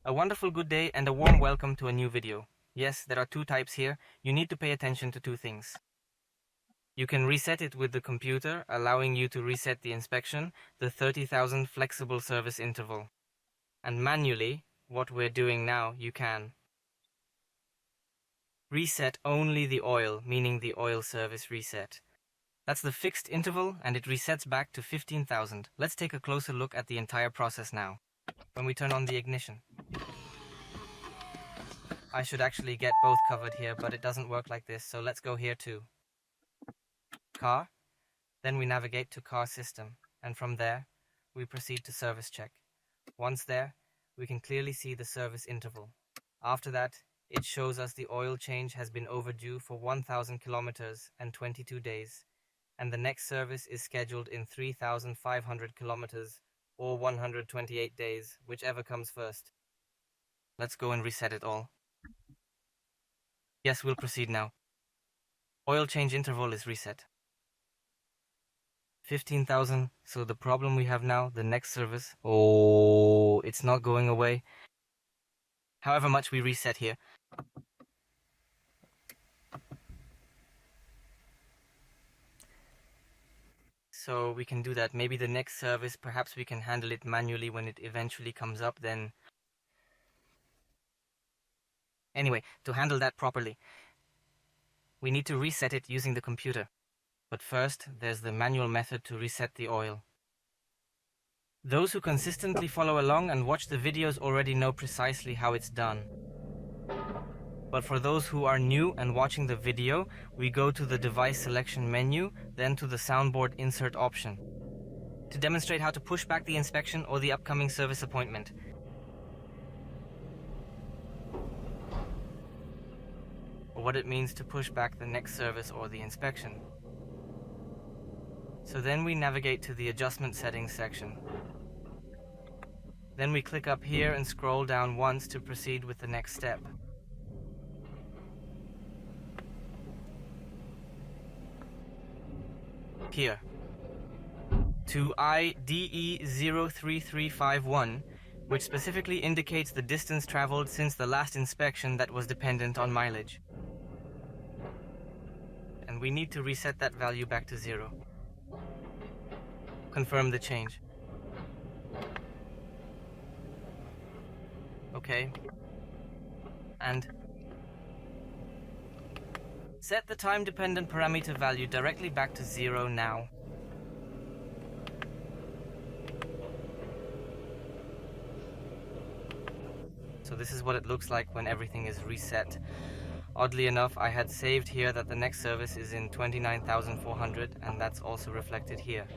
A wonderful good day and a warm welcome to a new video. Yes, there are two types here. You need to pay attention to two things. You can reset it with the computer, allowing you to reset the inspection, the 30,000 flexible service interval. And manually, what we're doing now, you can reset only the oil, meaning the oil service reset. That's the fixed interval and it resets back to 15,000. Let's take a closer look at the entire process now. When we turn on the ignition. I should actually get both covered here, but it doesn't work like this, so let's go here too. Car, then we navigate to car system, and from there, we proceed to service check. Once there, we can clearly see the service interval. After that, it shows us the oil change has been overdue for 1,000 kilometers and 22 days, and the next service is scheduled in 3,500 kilometers or 128 days, whichever comes first. Let's go and reset it all. Yes, we'll proceed now. Oil change interval is reset. 15,000, so the problem we have now, the next service, it's not going away. However much we reset here. So we can do that. Maybe the next service, perhaps we can handle it manually when it eventually comes up then. Anyway, to handle that properly, we need to reset it using the computer. But first, there's the manual method to reset the oil. Those who consistently follow along and watch the videos already know precisely how it's done. But for those who are new and watching the video, we go to the device selection menu, then to the soundboard insert option, to demonstrate how to push back the inspection or the upcoming service appointment. Or what it means to push back the next service or the inspection. So then we navigate to the adjustment settings section. Then we click up here and scroll down once to proceed with the next step. Here, to IDE03351, which specifically indicates the distance traveled since the last inspection that was dependent on mileage. And we need to reset that value back to 0. Confirm the change. Okay. And set the time-dependent parameter value directly back to 0 now. So this is what it looks like when everything is reset. Oddly enough, I had saved here that the next service is in 29,400, and that's also reflected here.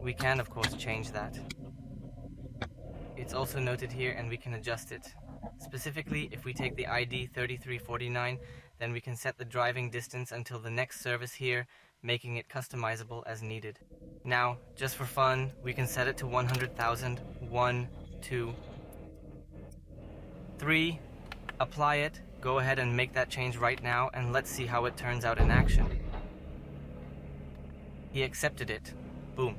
We can, of course, change that. It's also noted here and we can adjust it. Specifically, if we take the ID 3349, then we can set the driving distance until the next service here, making it customizable as needed. Now, just for fun, we can set it to 100,000. 1, 2, 3. Apply it. Go ahead and make that change right now, and let's see how it turns out in action. He accepted it. Boom.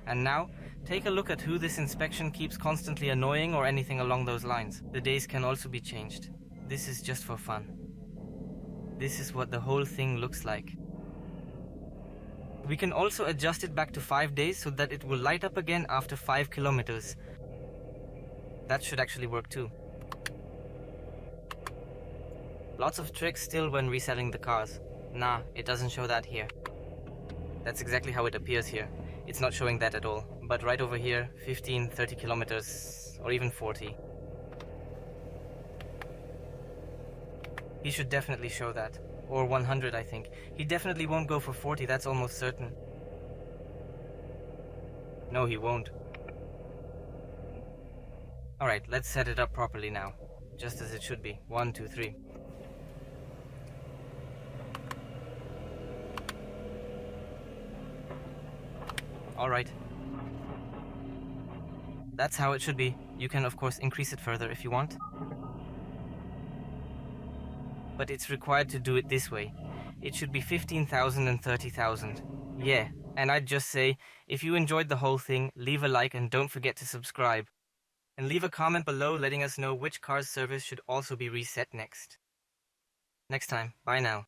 And now, take a look at who this inspection keeps constantly annoying or anything along those lines. The days can also be changed. This is just for fun. This is what the whole thing looks like. We can also adjust it back to 5 days so that it will light up again after 5 kilometers. That should actually work too. Lots of tricks still when reselling the cars. Nah, it doesn't show that here. That's exactly how it appears here. It's not showing that at all, but right over here, 15, 30 kilometers, or even 40. He should definitely show that. Or 100, I think. He definitely won't go for 40, that's almost certain. No, he won't. Alright, let's set it up properly now. Just as it should be. 1, 2, 3. Alright. That's how it should be. You can of course increase it further if you want. But it's required to do it this way. It should be 15,000 and 30,000. Yeah, and I'd just say, if you enjoyed the whole thing, leave a like and don't forget to subscribe. And leave a comment below letting us know which car's service should also be reset next. Next time, bye now.